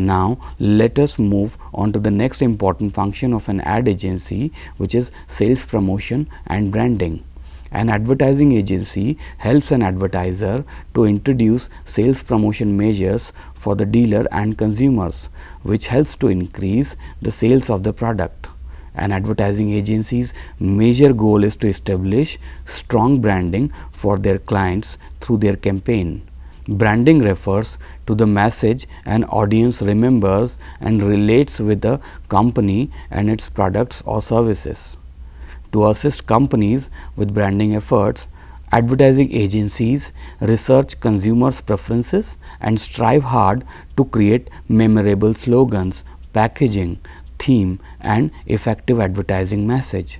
Now let us move on to the next important function of an ad agency, which is sales promotion and branding. An advertising agency helps an advertiser to introduce sales promotion measures for the dealer and consumers, which helps to increase the sales of the product. An advertising agency's major goal is to establish strong branding for their clients through their campaign. Branding refers to the message an audience remembers and relates with the company and its products or services. To assist companies with branding efforts, advertising agencies research consumers' preferences and strive hard to create memorable slogans, packaging, theme, and effective advertising message.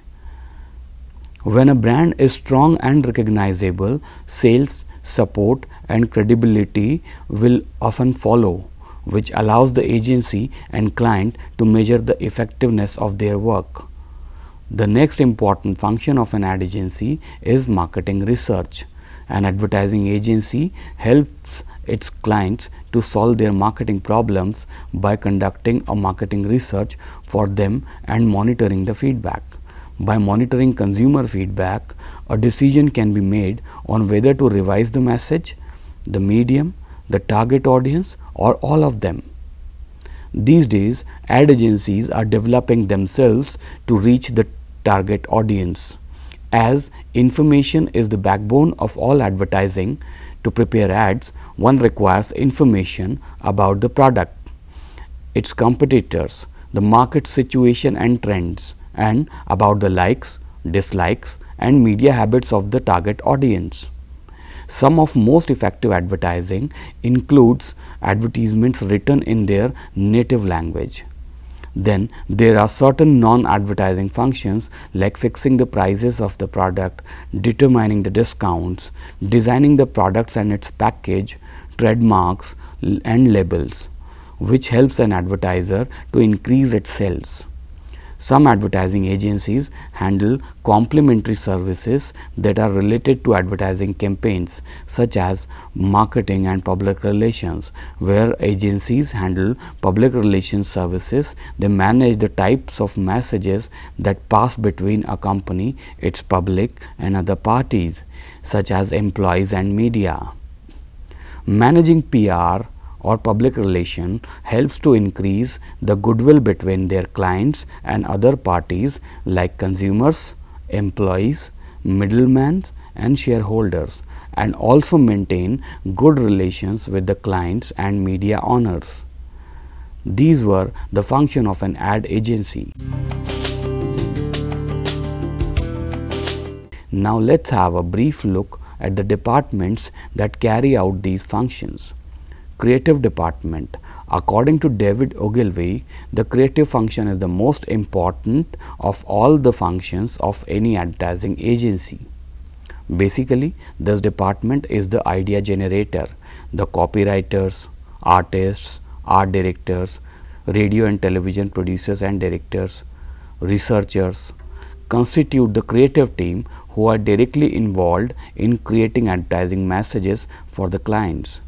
When a brand is strong and recognizable, sales, support, and credibility will often follow, which allows the agency and client to measure the effectiveness of their work. The next important function of an ad agency is marketing research. An advertising agency helps its clients to solve their marketing problems by conducting a marketing research for them and monitoring the feedback. By monitoring consumer feedback, a decision can be made on whether to revise the message, the medium, the target audience, or all of them. These days, ad agencies are developing themselves to reach the target audience. As information is the backbone of all advertising, to prepare ads, one requires information about the product, its competitors, the market situation and trends, and about the likes, dislikes, and media habits of the target audience. Some of most effective advertising includes advertisements written in their native language. Then there are certain non-advertising functions like fixing the prices of the product, determining the discounts, designing the products and its package, trademarks and labels, which helps an advertiser to increase its sales. Some advertising agencies handle complementary services that are related to advertising campaigns, such as marketing and public relations. Where agencies handle public relations services, they manage the types of messages that pass between a company, its public, and other parties, such as employees and media. Managing PR or public relation helps to increase the goodwill between their clients and other parties like consumers, employees, middlemen, and shareholders, and also maintain good relations with the clients and media owners. These were the function of an ad agency. Now let's have a brief look at the departments that carry out these functions. Creative department. According to David Ogilvy, the creative function is the most important of all the functions of any advertising agency. Basically, this department is the idea generator. The copywriters, artists, art directors, radio and television producers and directors, researchers constitute the creative team who are directly involved in creating advertising messages for the clients.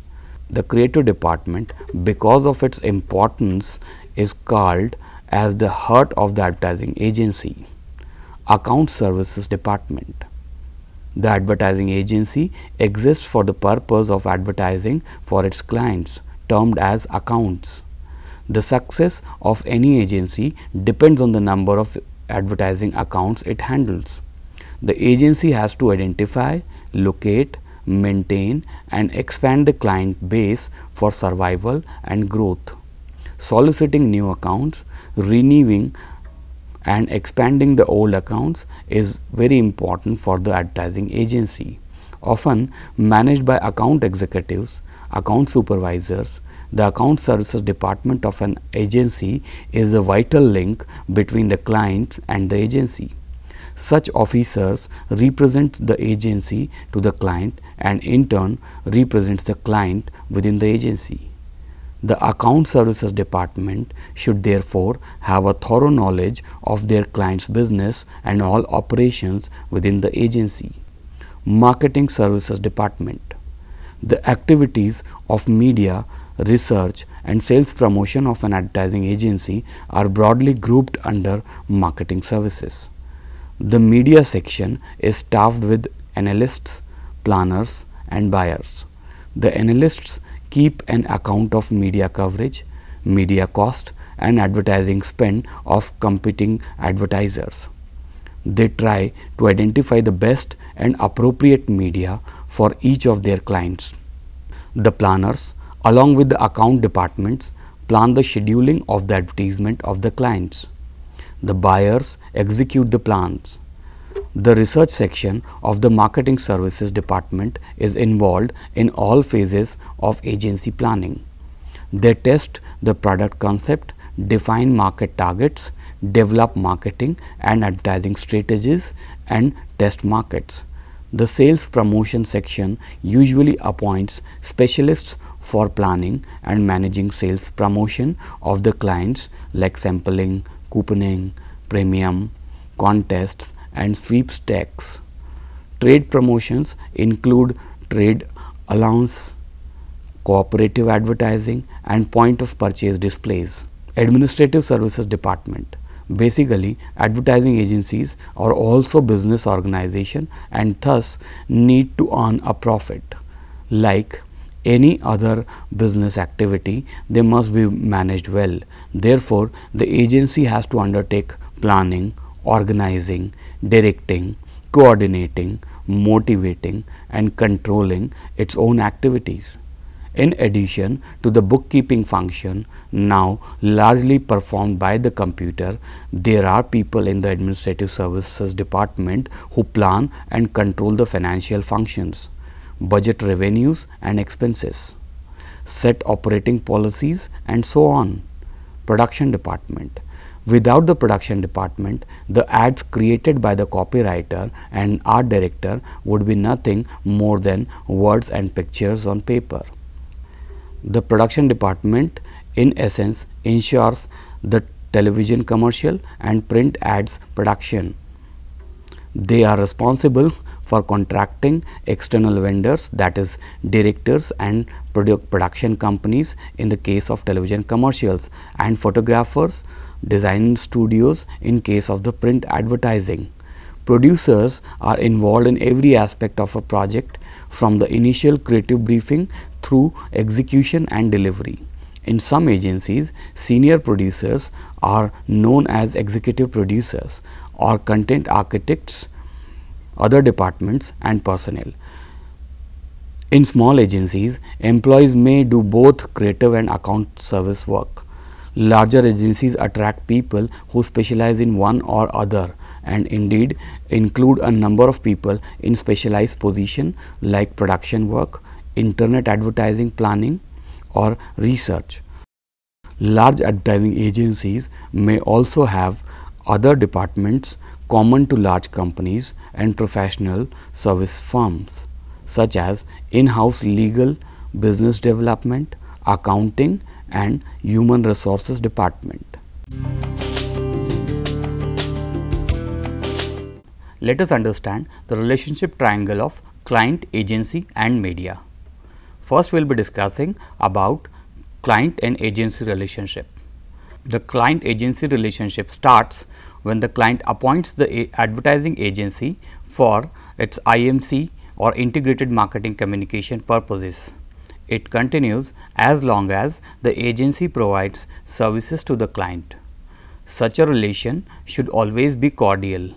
The creative department, because of its importance, is called as the heart of the advertising agency. Account services department. The advertising agency exists for the purpose of advertising for its clients, termed as accounts. The success of any agency depends on the number of advertising accounts it handles. The agency has to identify, locate, maintain and expand the client base for survival and growth. Soliciting new accounts, renewing and expanding the old accounts is very important for the advertising agency. Often managed by account executives, account supervisors, the account services department of an agency is the vital link between the client and the agency. Such officers represent the agency to the client and in turn represents the client within the agency. The account services department should therefore have a thorough knowledge of their client's business and all operations within the agency. Marketing services department. The activities of media research, and sales promotion of an advertising agency are broadly grouped under marketing services. The media section is staffed with analysts, planners, and buyers. The analysts keep an account of media coverage, media cost, and advertising spend of competing advertisers. They try to identify the best and appropriate media for each of their clients. The planners, along with the account departments, plan the scheduling of the advertisement of the clients. The buyers execute the plans. The research section of the marketing services department is involved in all phases of agency planning. They test the product concept, define market targets, develop marketing and advertising strategies, and test markets. The sales promotion section usually appoints specialists for planning and managing sales promotion of the clients like sampling, couponing, premium, contests, and sweepstakes. Trade promotions include trade allowance, cooperative advertising, and point of purchase displays. Administrative services department. Basically, advertising agencies are also business organization and thus need to earn a profit. Like any other business activity, they must be managed well. Therefore, the agency has to undertake planning, organizing, directing, coordinating, motivating, and controlling its own activities. In addition to the bookkeeping function, now largely performed by the computer, there are people in the administrative services department who plan and control the financial functions, budget revenues and expenses, set operating policies, and so on. Production department. Without the production department, the ads created by the copywriter and art director would be nothing more than words and pictures on paper. The production department in essence ensures the television commercial and print ads production. They are responsible for contracting external vendors, that is directors and production companies in the case of television commercials, and photographers, design studios in case of the print advertising. Producers are involved in every aspect of a project, from the initial creative briefing through execution and delivery. In some agencies, senior producers are known as executive producers or content architects, other departments and personnel. In small agencies, employees may do both creative and account service work. Larger agencies attract people who specialize in one or other, and indeed include a number of people in specialized position like production work, internet advertising planning, or research. Large advertising agencies may also have other departments common to large companies and professional service firms, such as in-house legal, business development, accounting, and human resources department. Let us understand the relationship triangle of client, agency, and media. First, we will be discussing about client and agency relationship. The client agency relationship starts when the client appoints the advertising agency for its IMC or integrated marketing communication purposes. It continues as long as the agency provides services to the client. Such a relation should always be cordial.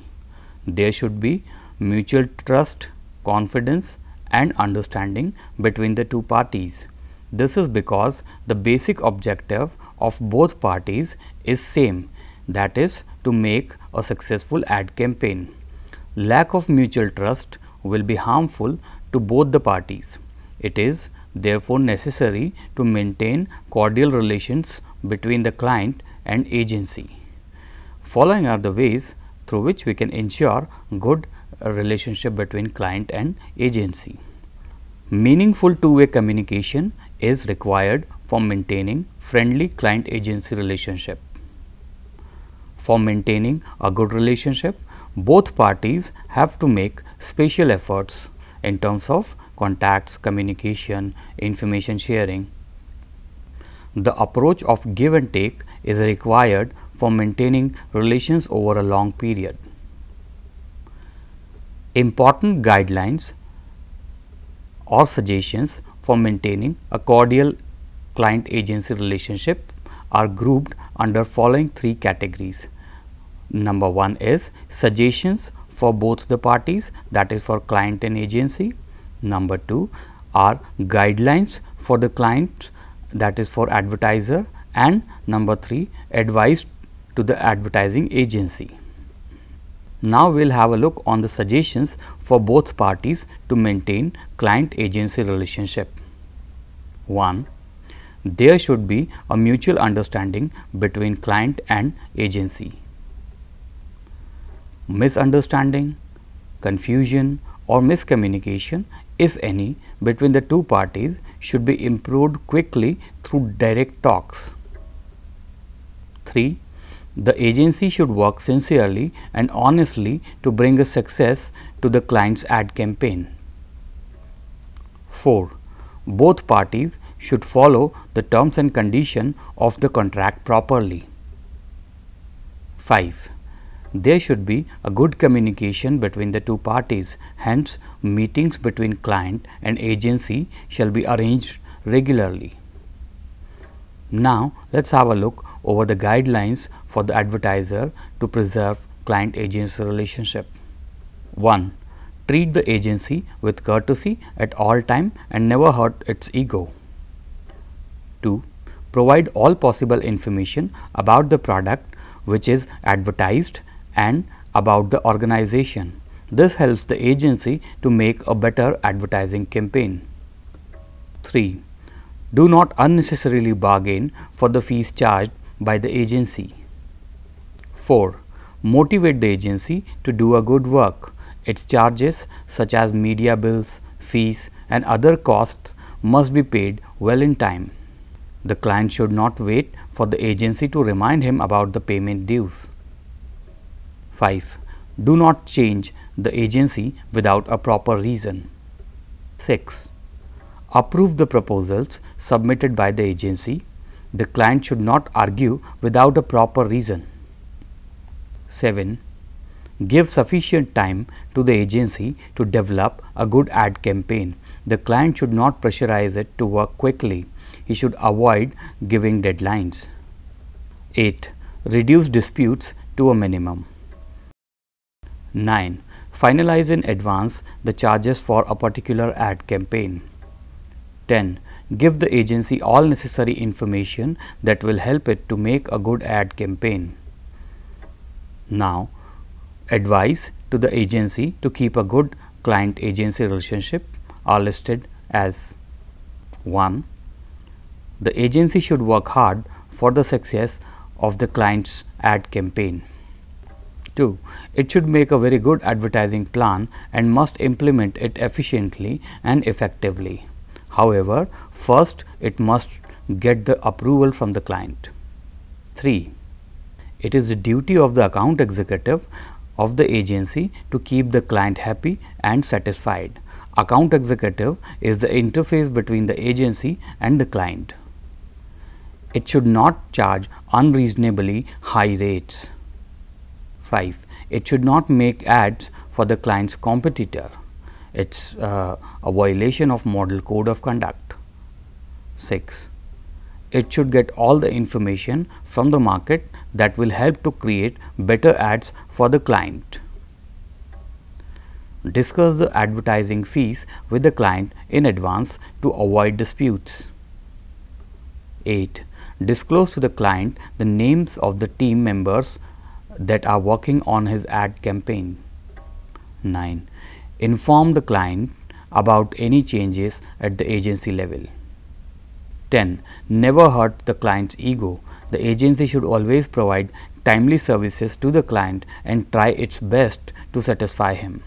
There should be mutual trust, confidence, and understanding between the two parties. This is because the basic objective of both parties is same, that is to make a successful ad campaign. Lack of mutual trust will be harmful to both the parties. It is therefore necessary to maintain cordial relations between the client and agency. Following are the ways through which we can ensure good relationship between client and agency. Meaningful two-way communication is required for maintaining friendly client-agency relationship. For maintaining a good relationship, both parties have to make special efforts in terms of contacts, communication, information sharing. The approach of give and take is required for maintaining relations over a long period. Important guidelines or suggestions for maintaining a cordial client agency relationship are grouped under following three categories. Number 1 is suggestions for both the parties, that is for client and agency. Number 2 are guidelines for the client, that is for advertiser, and number 3 advice to the advertising agency. Now we will have a look on the suggestions for both parties to maintain client agency relationship. 1. There should be a mutual understanding between client and agency. Misunderstanding, confusion or miscommunication, if any, between the two parties should be improved quickly through direct talks. 3. The agency should work sincerely and honestly to bring a success to the client's ad campaign. 4. Both parties should follow the terms and conditions of the contract properly. 5. There should be a good communication between the two parties, hence meetings between client and agency shall be arranged regularly. Now, let us have a look over the guidelines for the advertiser to preserve client agency relationship. 1. Treat the agency with courtesy at all time and never hurt its ego. 2. Provide all possible information about the product which is advertised and about the organization. This helps the agency to make a better advertising campaign. 3. Do not unnecessarily bargain for the fees charged by the agency. 4. Motivate the agency to do a good work. Its charges such as media bills, fees and other costs must be paid well in time. The client should not wait for the agency to remind him about the payment dues. 5. Do not change the agency without a proper reason. 6. Approve the proposals submitted by the agency. The client should not argue without a proper reason. 7. Give sufficient time to the agency to develop a good ad campaign. The client should not pressurize it to work quickly. He should avoid giving deadlines. 8. Reduce disputes to a minimum. 9. Finalize in advance the charges for a particular ad campaign. 10. Give the agency all necessary information that will help it to make a good ad campaign. Now, advice to the agency to keep a good client agency relationship are listed as: 1. The agency should work hard for the success of the client's ad campaign. 2. It should make a very good advertising plan and must implement it efficiently and effectively. However, first it must get the approval from the client. 3. It is the duty of the account executive of the agency to keep the client happy and satisfied. Account executive is the interface between the agency and the client. It should not charge unreasonably high rates. 5. It should not make ads for the client's competitor. It is a violation of model code of conduct. 6. It should get all the information from the market that will help to create better ads for the client. Discuss the advertising fees with the client in advance to avoid disputes. 8. Disclose to the client the names of the team members that are working on his ad campaign. 9. Inform the client about any changes at the agency level. 10. Never hurt the client's ego. The agency should always provide timely services to the client and try its best to satisfy him.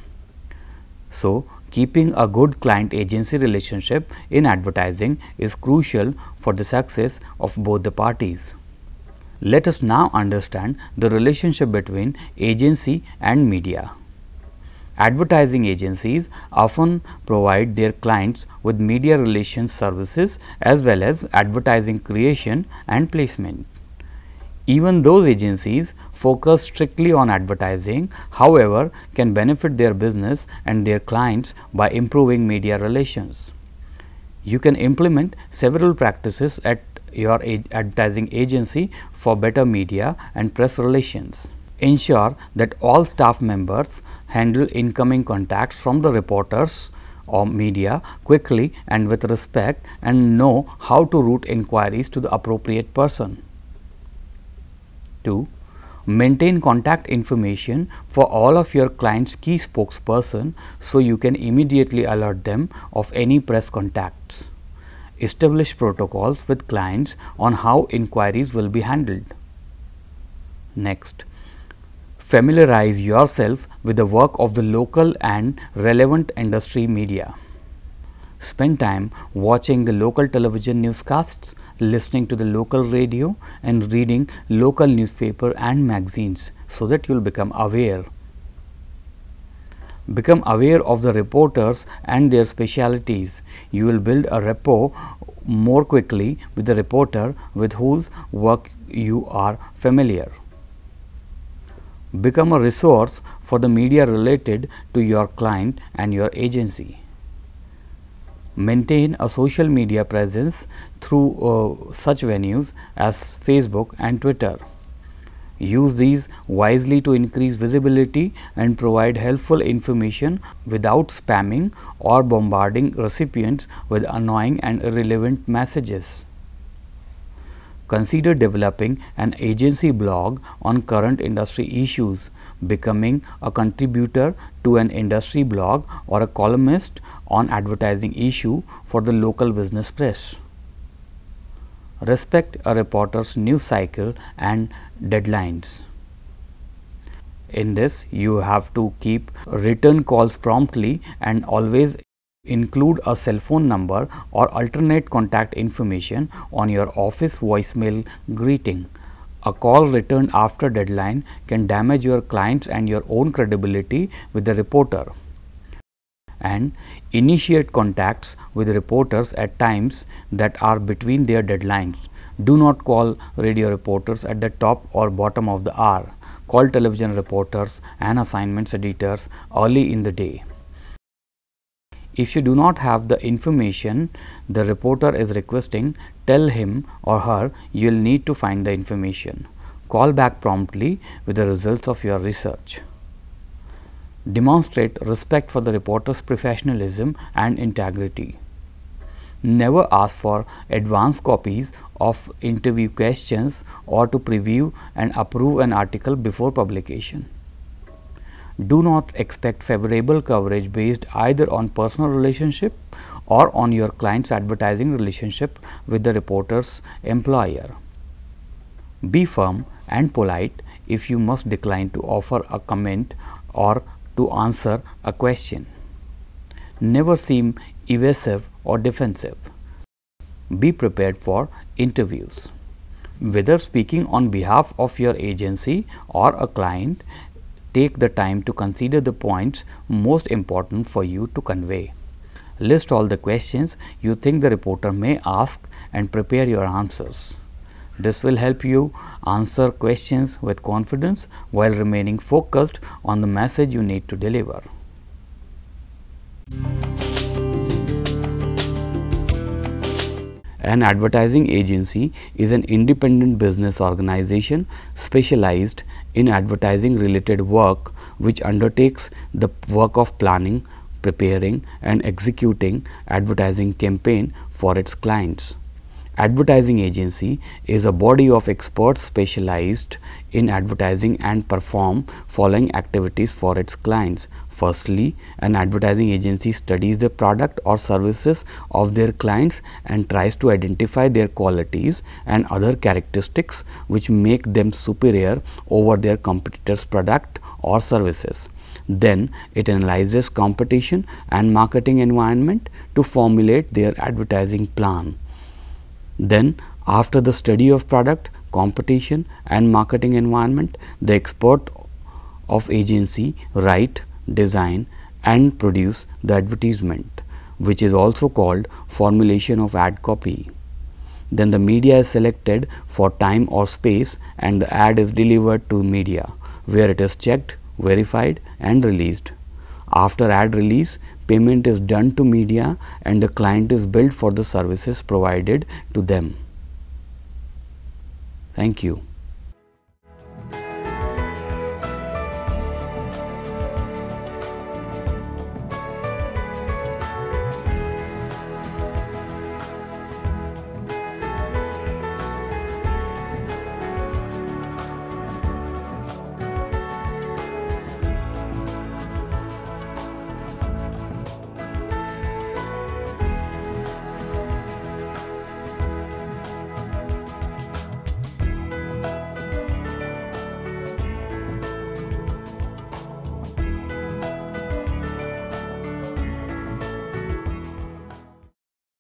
So, keeping a good client agency relationship in advertising is crucial for the success of both the parties. Let us now understand the relationship between agency and media. Advertising agencies often provide their clients with media relations services as well as advertising creation and placement. Even those agencies focus strictly on advertising, however, can benefit their business and their clients by improving media relations. You can implement several practices at your advertising agency for better media and press relations. Ensure that all staff members handle incoming contacts from the reporters or media quickly and with respect, and know how to route inquiries to the appropriate person. 2. Maintain contact information for all of your clients' key spokesperson so you can immediately alert them of any press contacts. Establish protocols with clients on how inquiries will be handled. Next, familiarize yourself with the work of the local and relevant industry media. Spend time watching the local television newscasts, listening to the local radio, and reading local newspaper and magazines so that you will become aware. Become aware of the reporters and their specialities. You will build a rapport more quickly with the reporter with whose work you are familiar. Become a resource for the media related to your client and your agency. Maintain a social media presence through such venues as Facebook and Twitter. Use these wisely to increase visibility and provide helpful information without spamming or bombarding recipients with annoying and irrelevant messages. Consider developing an agency blog on current industry issues, becoming a contributor to an industry blog or a columnist on advertising issue for the local business press. Respect a reporter's news cycle and deadlines. In this, you have to keep return calls promptly and always include a cell phone number or alternate contact information on your office voicemail greeting. A call returned after deadline can damage your clients and your own credibility with the reporter. And initiate contacts with reporters at times that are between their deadlines. Do not call radio reporters at the top or bottom of the hour. Call television reporters and assignments editors early in the day. If you do not have the information the reporter is requesting, tell him or her you will need to find the information. Call back promptly with the results of your research. Demonstrate respect for the reporter's professionalism and integrity. Never ask for advance copies of interview questions or to preview and approve an article before publication. Do not expect favorable coverage based either on personal relationship or on your client's advertising relationship with the reporter's employer. Be firm and polite if you must decline to offer a comment or to answer a question. Never seem evasive or defensive. Be prepared for interviews. Whether speaking on behalf of your agency or a client, take the time to consider the points most important for you to convey. List all the questions you think the reporter may ask and prepare your answers. This will help you answer questions with confidence while remaining focused on the message you need to deliver. An advertising agency is an independent business organization specialized in advertising related work which undertakes the work of planning, preparing and executing advertising campaign for its clients. Advertising agency is a body of experts specialized in advertising and perform following activities for its clients. Firstly, an advertising agency studies the product or services of their clients and tries to identify their qualities and other characteristics which make them superior over their competitors' product or services. Then it analyzes competition and marketing environment to formulate their advertising plan. Then, after the study of product, competition and marketing environment, the expert of agency write design and produce the advertisement, which is also called formulation of ad copy. Then the media is selected for time or space and the ad is delivered to media, where it is checked, verified and released. After ad release, payment is done to media and the client is billed for the services provided to them. Thank you.